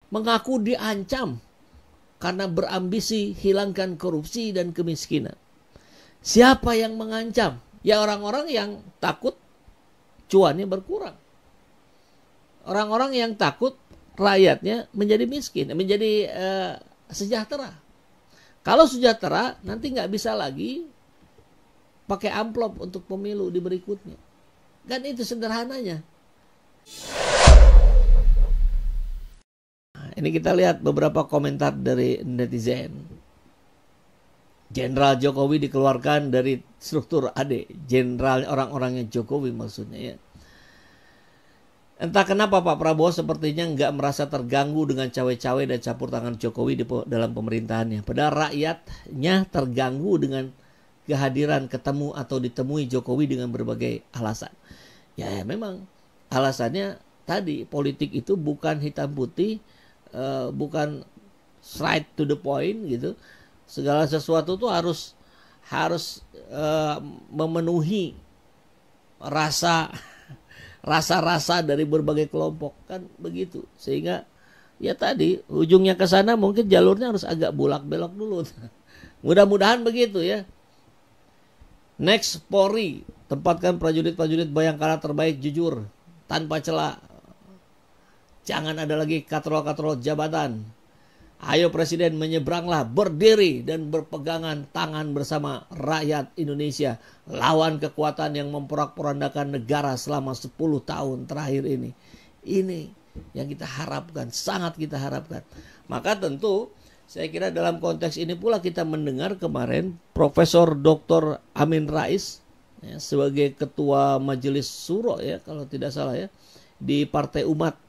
mengaku diancam karena berambisi hilangkan korupsi dan kemiskinan. Siapa yang mengancam? Ya orang-orang yang takut cuannya berkurang. Orang-orang yang takut rakyatnya menjadi miskin, menjadi sejahtera. Kalau sejahtera, nanti nggak bisa lagi pakai amplop untuk pemilu di berikutnya. Kan itu sederhananya. Nah, ini kita lihat beberapa komentar dari netizen. Jenderal Jokowi dikeluarkan dari struktur AD. Jenderal orang-orangnya Jokowi maksudnya ya. Entah kenapa Pak Prabowo sepertinya nggak merasa terganggu dengan cawe-cawe dan campur tangan Jokowi dalam pemerintahannya. Padahal rakyatnya terganggu dengan kehadiran ketemu atau ditemui Jokowi dengan berbagai alasan. Ya memang alasannya tadi politik itu bukan hitam putih, bukan straight to the point gitu. Segala sesuatu tuh harus memenuhi rasa-rasa dari berbagai kelompok kan begitu, sehingga ya tadi ujungnya ke sana mungkin jalurnya harus agak bulak-belok dulu. Mudah-mudahan begitu ya. Next, Polri tempatkan prajurit-prajurit Bayangkara terbaik jujur tanpa celah. Jangan ada lagi katrol-katrol jabatan. Ayo Presiden menyeberanglah, berdiri dan berpegangan tangan bersama rakyat Indonesia. Lawan kekuatan yang memporak-porandakan negara selama 10 tahun terakhir ini. Ini yang kita harapkan, sangat kita harapkan. Maka tentu saya kira dalam konteks ini pula kita mendengar kemarin Profesor Dr. Amin Rais ya, sebagai Ketua Majelis Syuro ya kalau tidak salah ya di Partai Umat,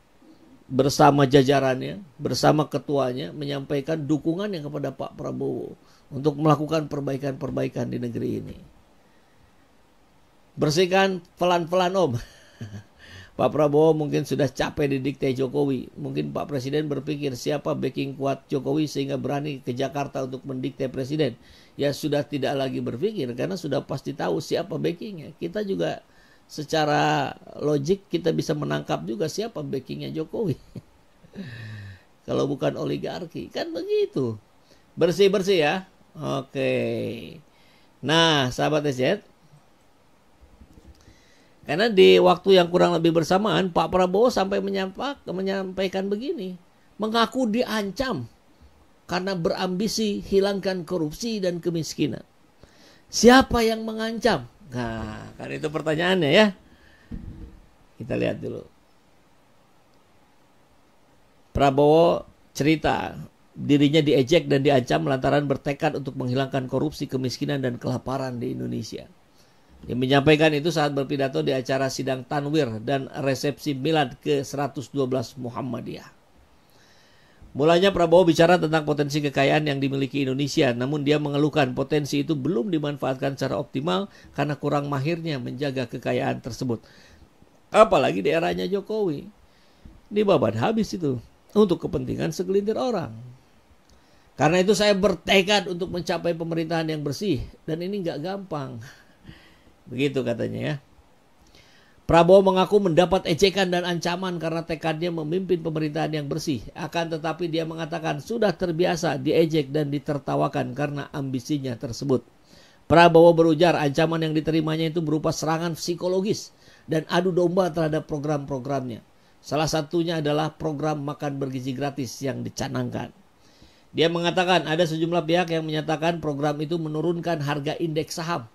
bersama jajarannya, bersama ketuanya menyampaikan dukungannya kepada Pak Prabowo untuk melakukan perbaikan-perbaikan di negeri ini. Bersihkan pelan-pelan Om. Pak Prabowo mungkin sudah capek didikte Jokowi. Mungkin Pak Presiden berpikir siapa backing kuat Jokowi sehingga berani ke Jakarta untuk mendikte Presiden. Ya sudah tidak lagi berpikir karena sudah pasti tahu siapa backingnya. Kita juga secara logik kita bisa menangkap juga siapa backingnya Jokowi. Kalau bukan oligarki. Kan begitu. Bersih-bersih ya. Oke. Nah sahabat SZ, karena di waktu yang kurang lebih bersamaan Pak Prabowo sampai menyampaikan begini. Mengaku diancam karena berambisi hilangkan korupsi dan kemiskinan. Siapa yang mengancam? Nah, kan itu pertanyaannya ya. Kita lihat dulu. Prabowo cerita dirinya diejek dan diancam lantaran bertekad untuk menghilangkan korupsi, kemiskinan, dan kelaparan di Indonesia. Dia menyampaikan itu saat berpidato di acara sidang Tanwir dan resepsi Milad ke-112 Muhammadiyah. Mulanya Prabowo bicara tentang potensi kekayaan yang dimiliki Indonesia, namun dia mengeluhkan potensi itu belum dimanfaatkan secara optimal karena kurang mahirnya menjaga kekayaan tersebut. Apalagi di eranya Jokowi. Dibabat habis itu untuk kepentingan segelintir orang. Karena itu saya bertekad untuk mencapai pemerintahan yang bersih dan ini nggak gampang. Begitu katanya ya. Prabowo mengaku mendapat ejekan dan ancaman karena tekadnya memimpin pemerintahan yang bersih. Akan tetapi dia mengatakan sudah terbiasa diejek dan ditertawakan karena ambisinya tersebut. Prabowo berujar ancaman yang diterimanya itu berupa serangan psikologis dan adu domba terhadap program-programnya. Salah satunya adalah program makan bergizi gratis yang dicanangkan. Dia mengatakan ada sejumlah pihak yang menyatakan program itu menurunkan harga indeks saham.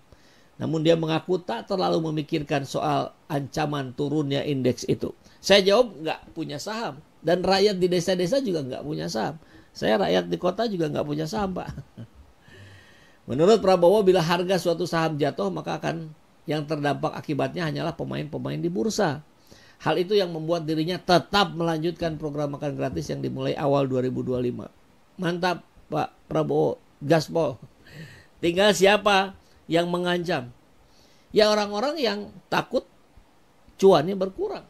Namun dia mengaku tak terlalu memikirkan soal ancaman turunnya indeks itu. Saya jawab nggak punya saham. Dan rakyat di desa-desa juga nggak punya saham. Saya rakyat di kota juga nggak punya saham Pak. Menurut Prabowo bila harga suatu saham jatuh maka akan yang terdampak akibatnya hanyalah pemain-pemain di bursa. Hal itu yang membuat dirinya tetap melanjutkan program makan gratis yang dimulai awal 2025. Mantap Pak Prabowo, gaspol. Tinggal siapa yang mengancam? Ya orang-orang yang takut cuannya berkurang.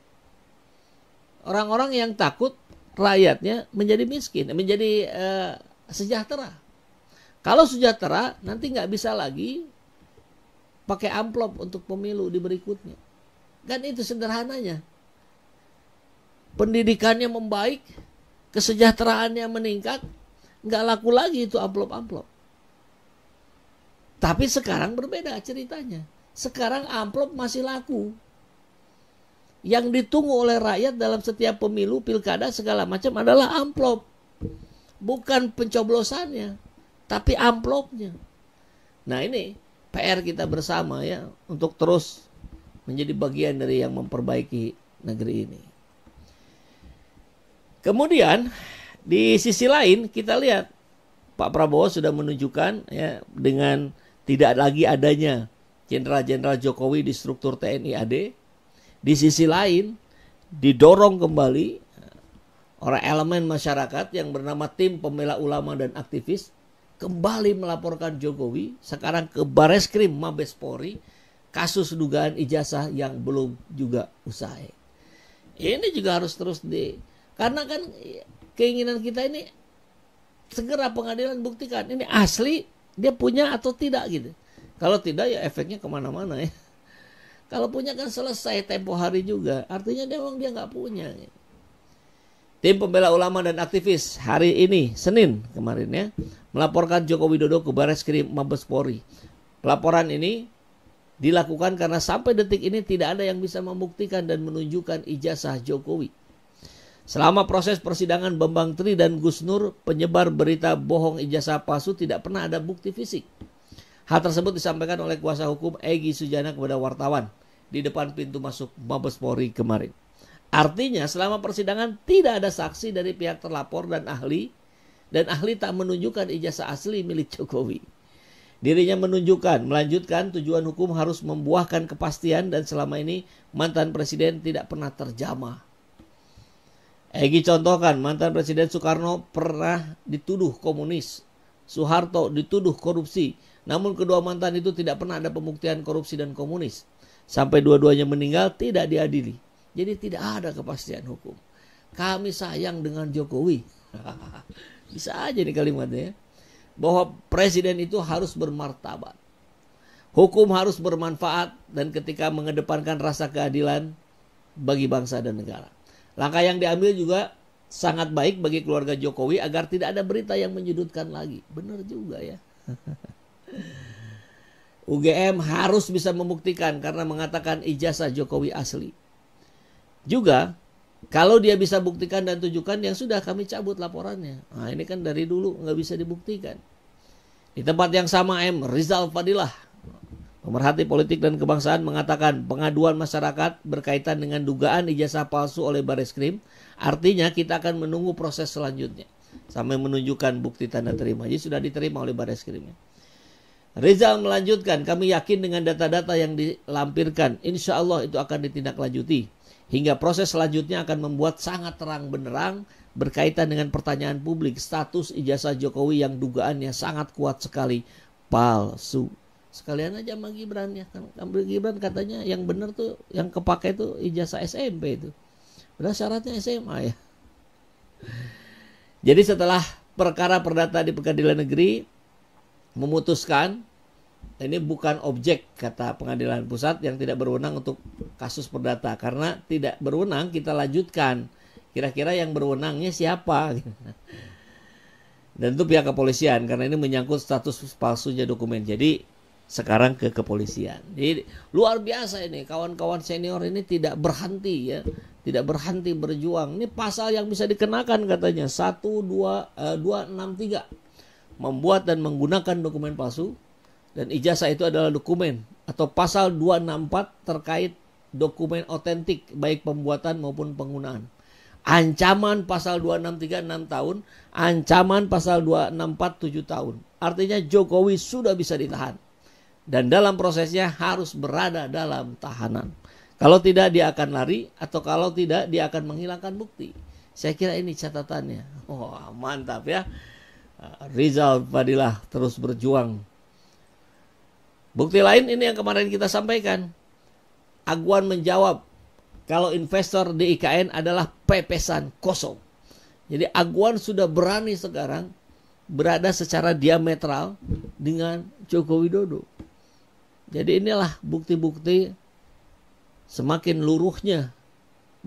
Orang-orang yang takut rakyatnya menjadi miskin, menjadi sejahtera. Kalau sejahtera nanti nggak bisa lagi pakai amplop untuk pemilu di berikutnya. Kan itu sederhananya. Pendidikannya membaik, kesejahteraannya meningkat, nggak laku lagi itu amplop-amplop. Tapi sekarang berbeda ceritanya. Sekarang amplop masih laku. Yang ditunggu oleh rakyat dalam setiap pemilu, pilkada, segala macam adalah amplop. Bukan pencoblosannya, tapi amplopnya. Nah ini PR kita bersama ya, untuk terus menjadi bagian dari yang memperbaiki negeri ini. Kemudian di sisi lain kita lihat Pak Prabowo sudah menunjukkan ya, dengan tidak lagi adanya Jenderal-Jenderal Jokowi di struktur TNI AD. Di sisi lain didorong kembali oleh elemen masyarakat yang bernama Tim Pembela Ulama dan Aktivis kembali melaporkan Jokowi sekarang ke Bareskrim Mabes Polri kasus dugaan ijazah yang belum juga usai. Ini juga harus terus karena kan keinginan kita ini segera pengadilan buktikan ini asli dia punya atau tidak gitu. Kalau tidak ya efeknya kemana-mana ya. Kalau punya kan selesai tempo hari juga. Artinya dia nggak punya. Tim Pembela Ulama dan Aktivis hari ini Senin kemarin ya melaporkan Joko Widodo ke Bareskrim Mabes Polri. Laporan ini dilakukan karena sampai detik ini tidak ada yang bisa membuktikan dan menunjukkan ijazah Jokowi. Selama proses persidangan Bambang Tri dan Gus Nur, penyebar berita bohong ijazah palsu tidak pernah ada bukti fisik. Hal tersebut disampaikan oleh kuasa hukum Egy Sujana kepada wartawan di depan pintu masuk Mabes Polri kemarin. Artinya selama persidangan tidak ada saksi dari pihak terlapor dan ahli tak menunjukkan ijazah asli milik Jokowi. Dirinya melanjutkan tujuan hukum harus membuahkan kepastian dan selama ini mantan presiden tidak pernah terjamah. Egy contohkan mantan Presiden Soekarno pernah dituduh komunis, Soeharto dituduh korupsi, namun kedua mantan itu tidak pernah ada pembuktian korupsi dan komunis. Sampai dua-duanya meninggal tidak diadili. Jadi tidak ada kepastian hukum. Kami sayang dengan Jokowi. Bisa aja nih kalimatnya ya. Bahwa presiden itu harus bermartabat. Hukum harus bermanfaat dan ketika mengedepankan rasa keadilan bagi bangsa dan negara. Langkah yang diambil juga sangat baik bagi keluarga Jokowi agar tidak ada berita yang menyudutkan lagi. Benar juga ya. UGM harus bisa membuktikan karena mengatakan ijazah Jokowi asli. Juga kalau dia bisa buktikan dan tunjukkan yang sudah kami cabut laporannya. Nah ini kan dari dulu nggak bisa dibuktikan. Di tempat yang sama Rizal Fadilah, pemerhati politik dan kebangsaan mengatakan pengaduan masyarakat berkaitan dengan dugaan ijazah palsu oleh Bareskrim. Artinya kita akan menunggu proses selanjutnya sampai menunjukkan bukti tanda terima. Jadi sudah diterima oleh Bareskrimnya. Rizal melanjutkan, kami yakin dengan data-data yang dilampirkan, insya Allah itu akan ditindaklanjuti. Hingga proses selanjutnya akan membuat sangat terang benderang berkaitan dengan pertanyaan publik status ijazah Jokowi yang dugaannya sangat kuat sekali palsu. Sekalian aja sama Gibran ya. Gibran katanya yang benar tuh, yang kepakai tuh ijazah SMP itu. Padahal syaratnya SMA ya. Jadi setelah perkara perdata di Pengadilan Negeri memutuskan ini bukan objek kata Pengadilan Pusat yang tidak berwenang untuk kasus perdata. Karena tidak berwenang kita lanjutkan. Kira-kira yang berwenangnya siapa? Dan itu pihak kepolisian karena ini menyangkut status palsunya dokumen. Jadi sekarang ke kepolisian. Jadi luar biasa ini kawan-kawan senior ini tidak berhenti ya. Tidak berhenti berjuang. Ini pasal yang bisa dikenakan katanya 263. Membuat dan menggunakan dokumen palsu. Dan ijazah itu adalah dokumen. Atau pasal 264 terkait dokumen otentik. Baik pembuatan maupun penggunaan. Ancaman pasal 263 6 tahun. Ancaman pasal 264 7 tahun. Artinya Jokowi sudah bisa ditahan. Dan dalam prosesnya harus berada dalam tahanan. Kalau tidak dia akan lari. Atau kalau tidak dia akan menghilangkan bukti. Saya kira ini catatannya. Wah mantap ya. Rizal Fadilah terus berjuang. Bukti lain ini yang kemarin kita sampaikan. Aguan menjawab kalau investor di IKN adalah pepesan kosong. Jadi Aguan sudah berani sekarang berada secara diametral dengan Joko Widodo. Jadi inilah bukti-bukti semakin luruhnya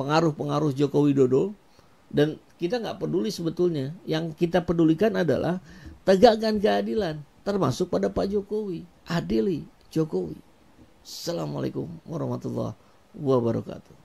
pengaruh-pengaruh Joko Widodo. Dan kita nggak peduli sebetulnya. Yang kita pedulikan adalah tegakkan keadilan, termasuk pada Pak Jokowi. Adili Jokowi. Assalamualaikum warahmatullahi wabarakatuh.